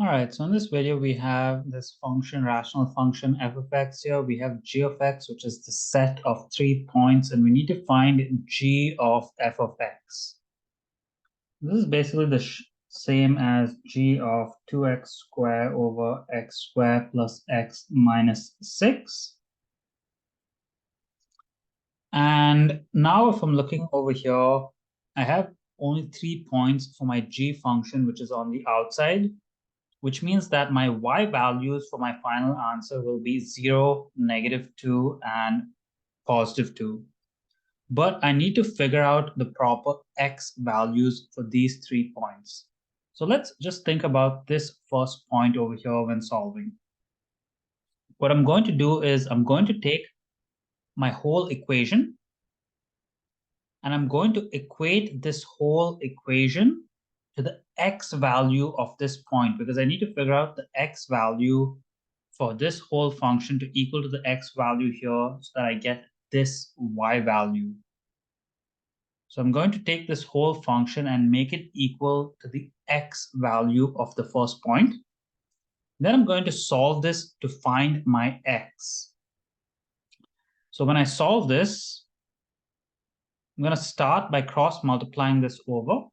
All right, so in this video, we have this function, rational function f of x here. We have g of x, which is the set of 3 points, and we need to find g of f of x. This is basically the same as g of 2x squared over x squared plus x minus 6. And now if I'm looking over here, I have only 3 points for my g function, which is on the outside, which means that my y values for my final answer will be 0, -2, and +2. But I need to figure out the proper x values for these 3 points. So let's just think about this first point over here when solving. What I'm going to do is I'm going to take my whole equation and I'm going to equate this whole equation to the x value of this point, because I need to figure out the x value for this whole function to equal to the x value here so that I get this y value. So I'm going to take this whole function and make it equal to the x value of the first point. Then I'm going to solve this to find my x. So when I solve this, I'm going to start by cross multiplying this over.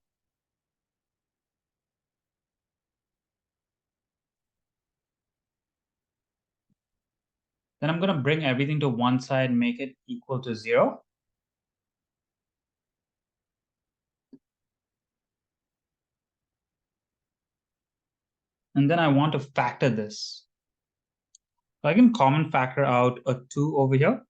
Then I'm going to bring everything to one side and make it equal to 0. And then I want to factor this. So I can common factor out a 2 over here.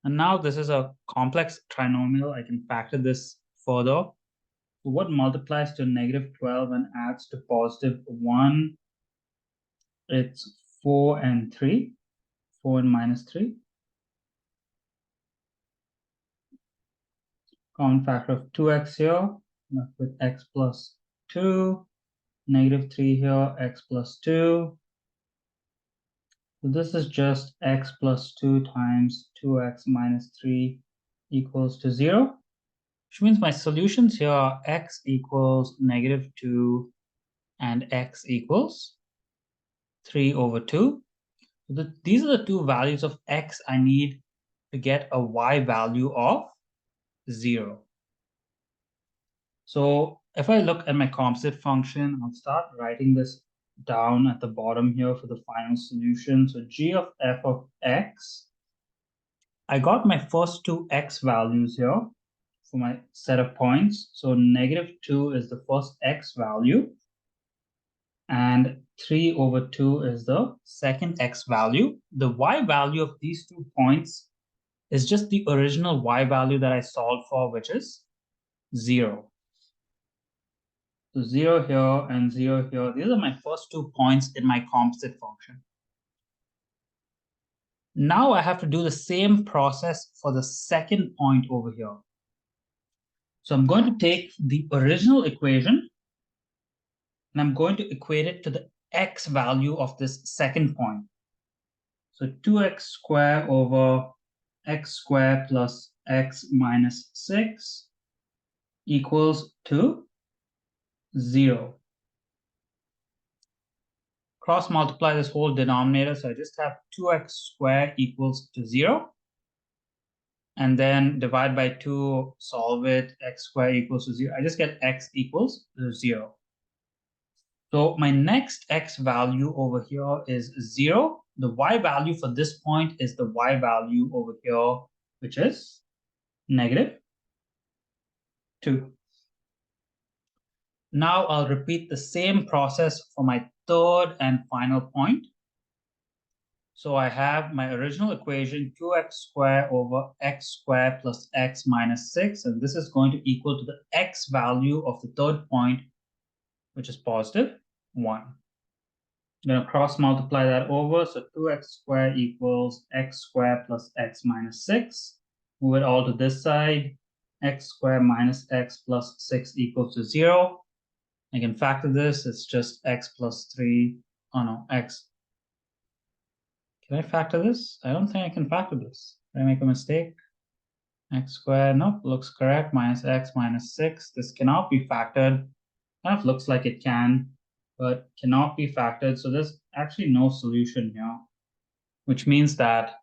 And now this is a complex trinomial. I can factor this further. So what multiplies to -12 and adds to +1? It's 4 and 3. 4 and -3. Common factor of 2x here, left with x plus 2. -3 here, x plus 2. So this is just x plus 2 times 2x minus 3 equals to 0, which means my solutions here are x equals -2 and x equals 3 over 2. So these are the two values of x I need to get a y value of 0. So if I look at my composite function, I'll start writing this down at the bottom here for the final solution. So g of f of x, I got my first two x values here for my set of points. So -2 is the first x value, and 3 over 2 is the second x value. The y value of these 2 points is just the original y value that I solved for, which is 0. So 0 here and 0 here. These are my first 2 points in my composite function. Now I have to do the same process for the second point over here. So I'm going to take the original equation and I'm going to equate it to the x value of this second point. So 2x squared over x squared plus x minus 6 equals to 0. Cross multiply this whole denominator, so I just have 2x squared equals to 0. And then divide by 2, solve it, x squared equals to 0. I just get x equals to 0. So my next x value over here is 0. The y value for this point is the y value over here, which is -2. Now I'll repeat the same process for my third and final point. So I have my original equation, 2x squared over x squared plus x minus 6, and this is going to equal to the x value of the third point, which is +1. I'm going to cross multiply that over, so 2x squared equals x squared plus x minus 6. Move it all to this side, x squared minus x plus 6 equals to 0. I can factor this, it's just x plus 3, oh no, x Can I factor this? I don't think I can factor this. Did I make a mistake? X squared, nope, looks correct. Minus x minus 6. This cannot be factored. Kind of looks like it can, but cannot be factored. So there's actually no solution here, which means that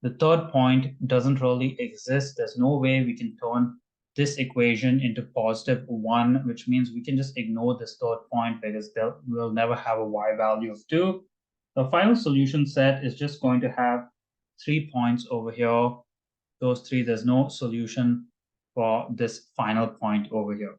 the third point doesn't really exist. There's no way we can turn this equation into positive 1, which means we can just ignore this third point because we'll never have a y value of 2. The final solution set is just going to have 3 points over here. Those 3, there's no solution for this final point over here.